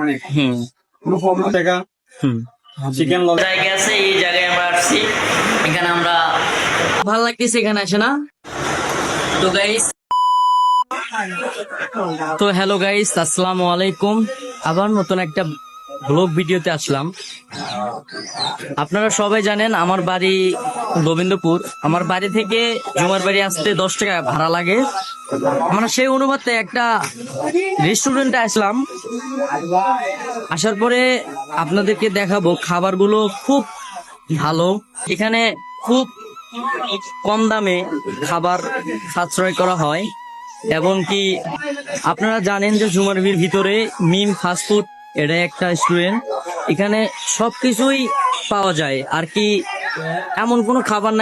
মানে কোনো প্রবলেম টাকা চিকেন জায়গা আছে, এই জায়গায় আমরা আসছি। এখানে আমরা ভালো লাগতেছে এখানে আসে না তো গাইস। তো হ্যালো গাইস, আসসালামু আলাইকুম। আবার নতুন একটা ব্লগ ভিডিওতে আসলাম। আপনারা সবাই জানেন আমার বাড়ি গোবিন্দপুর। আমার বাড়ি থেকে জুমার বাড়ি আসতে 10 টাকা ভাড়া লাগে। আমরা সেই অনুপাতে একটা রেস্টুরেন্টে আসলাম। আসার পরে আপনাদেরকে দেখাবো খাবারগুলো খুব ভালো। এখানে খুব কম দামে খাবার সাশ্রয় করা হয়, এবং কি আপনারা জানেন যে জুমারবির ভিতরে মিম ফাস্টফুড এটা একটা রেস্টুরেন্ট। এখানে সবকিছুই পাওয়া যায় আর কি, এমন কোনো খাবার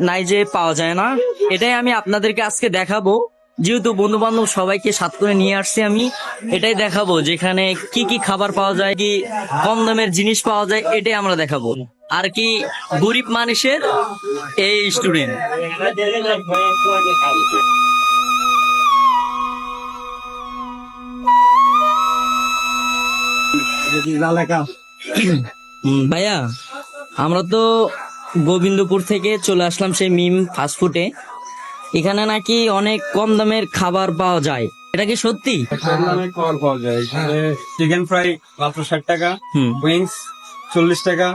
নাই যে পাওয়া যায় না। এটাই আমি আপনাদেরকে আজকে দেখাবো। যেহেতু বন্ধু বান্ধব সবাইকে সাথ করে নিয়ে আসছি, আমি এটাই দেখাবো যেখানে কি কি খাবার পাওয়া যায়, কি কম দামের জিনিস পাওয়া যায়, এটাই আমরা দেখাবো। আর কি গরিব মানুষের এই রেস্টুরেন্ট। ভাইয়া, আমরা তো গোবিন্দপুর থেকে চলে আসলাম সেই মিম ফাস্টফুডে। এখানে নাকি অনেক কম দামের খাবার পাওয়া যায়, এটা কি সত্যি? খাবার পাওয়া যায়। চিকেন ফ্রাই মাত্র 60 টাকা, উইংস 40 টাকা,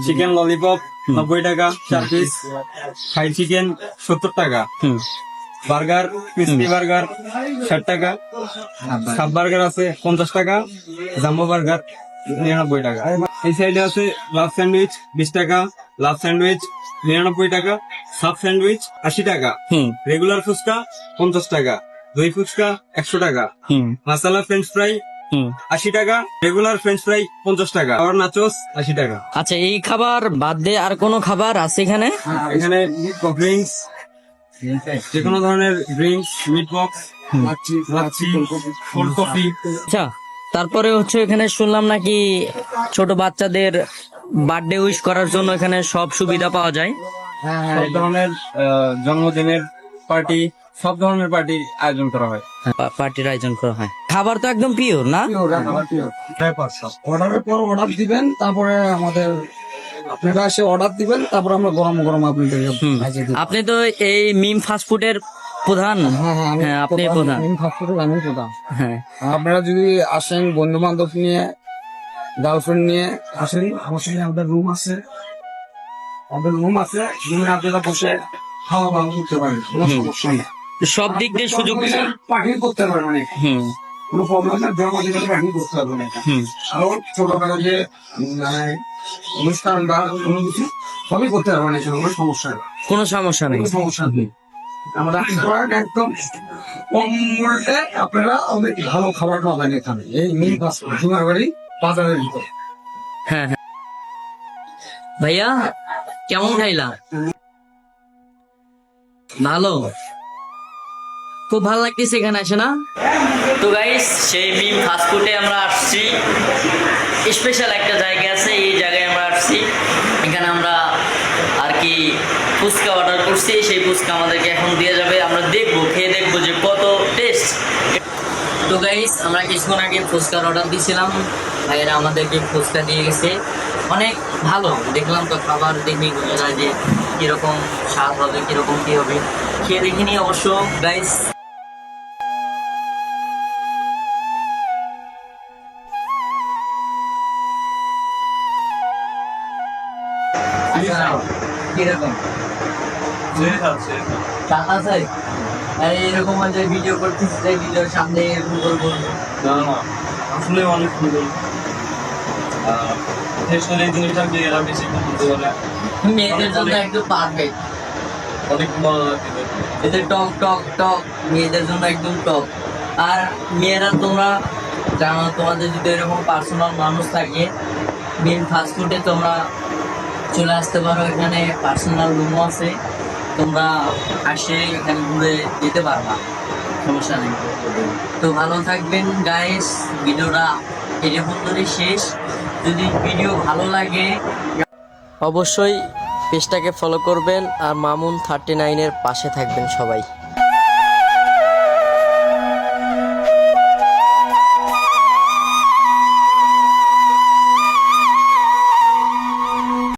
চিকেন ললিপপ 90 টাকা 4 পিস, ফ্রাই চিকেন 70 টাকা, বার্গার ক্রিস্পি বার্গার 60 টাকা, সাব বার্গার আছে 50 টাকা, জাম্বো বার্গার 99 টাকা। এই সাইডে আছে লাভ স্যান্ডউইচ 20 টাকা, লাভ স্যান্ডউইচ 99 টাকা, সাব স্যান্ডউইচ 80 টাকা, রেগুলার ফুচকা 50 টাকা, দই ফুচকা 100 টাকা, মাসালা ফ্রেঞ্চ ফ্রাই 80 টাকা, রেগুলার ফ্রেঞ্চ ফ্রাই 50 টাকা, আর নাচোস 80 টাকা। আচ্ছা, এই খাবার বাদ দিয়ে আর কোনো খাবার আছে এখানে? এখানে ড্রিঙ্কস, যে কোনো ধরনের drinks, meat box, lassi, cold coffee. আচ্ছা, তারপরে হচ্ছে এখানে শুনলাম নাকি ছোট বাচ্চাদের বার্থডে উইশ করার জন্য এখানে সব সুবিধা পাওয়া যায়। সব ধরনের জন্মদিনের পার্টি, সব ধরনের পার্টি আয়োজন করা হয়। পার্টির আয়োজন করা হয়। খাবার তো একদম পিওর না? অর্ডারের পর অর্ডার দিবেন, তারপরে আমাদের আপনারা এসে অর্ডার দিবেন, তারপরে আমরা গরম গরম আপনাদেরকে ভাজিয়ে দিব। আপনি তো এই মিম ফাস্টফুডের প্রধান। হ্যাঁ, আপনি প্রধান। আমি প্রধান। হ্যাঁ, আপনারা যদি আসেন বন্ধু বান্ধব নিয়ে, গার্লফ্রেন্ড নিয়ে আসেন, আমার সঙ্গে আমাদের রুম আছে, রুমে আপনারা বসে খাওয়া দাওয়া করতে পারেন, কোনো সমস্যা নেই। সব দিক দিয়ে সুযোগ। পার্টি করতে পারবেন অনেক, কোনো প্রবলেম না। জন্মদিনের পার্টি করতে পারবেন, আরো ছোটখাটো যে অনুষ্ঠান বা কোনো কিছু সবই করতে পারবেন, কোনো সমস্যা নেই। কোনো সমস্যা নেই। কোনো সমস্যা নেই। আমরা একদম কম মূল্যে আপনারা অনেক ভালো খাবার পাবেন এখানে, এই মিল জুমারবাড়ি বাজারের ভিতরে। হ্যাঁ হ্যাঁ ভাইয়া, কেমন খাইলাম? ভালো, খুব ভালো লাগতেছে এখানে আসে না তো গাইস। সেই মিম ফাস্টফুডে আমরা আসছি। স্পেশাল একটা জায়গা আছে, এই জায়গায় আমরা আসছি। এখানে আমরা আর কি ফুচকা অর্ডার করছি, সেই ফুচকা আমাদেরকে এখন দিয়ে যাবে। আমরা দেখবো, খেয়ে দেখবো যে কত টেস্ট। তো গাইস, আমরা কিছুক্ষণ আগে ফুচকার অর্ডার দিয়েছিলাম, ভাইয়েরা আমাদেরকে ফুচকা দিয়ে গেছে। অনেক ভালো দেখলাম তো, খাবার দেখে বোঝা যায় যে কিরকম স্বাদ হবে, কিরকম কি হবে। খেয়ে দেখিনি অবশ্য গাইস। কিরকম এরকম যে ভিডিও করতেছি, ভিডিওর সামনে এরকম করবো না না, আসলে অনেক সুন্দর। জিনিসটা আমি এলাম বেশি বলতে পারে মেয়েদের জন্য একদম পারফেক্ট। অনেক ভালো লাগে। এদের টক টক টক, মেয়েদের জন্য একদম টক। আর মেয়েরা তোমরা জানো, তোমাদের যদি এরকম পার্সোনাল মানুষ থাকে, মেন ফাস্টফুডে তোমরা চলে আসতে পারো। এখানে পার্সোনাল রুমও আছে, তোমরা আসে এখানে ঘুরে যেতে পারবা, সমস্যা নেই। তো ভালো থাকবেন গাইস, ভিডিওটা এই পর্যন্তই শেষ। যদি ভিডিও ভালো লাগে অবশ্যই পেজটাকে ফলো করবেন, আর মামুন 39-এর পাশে থাকবেন সবাই।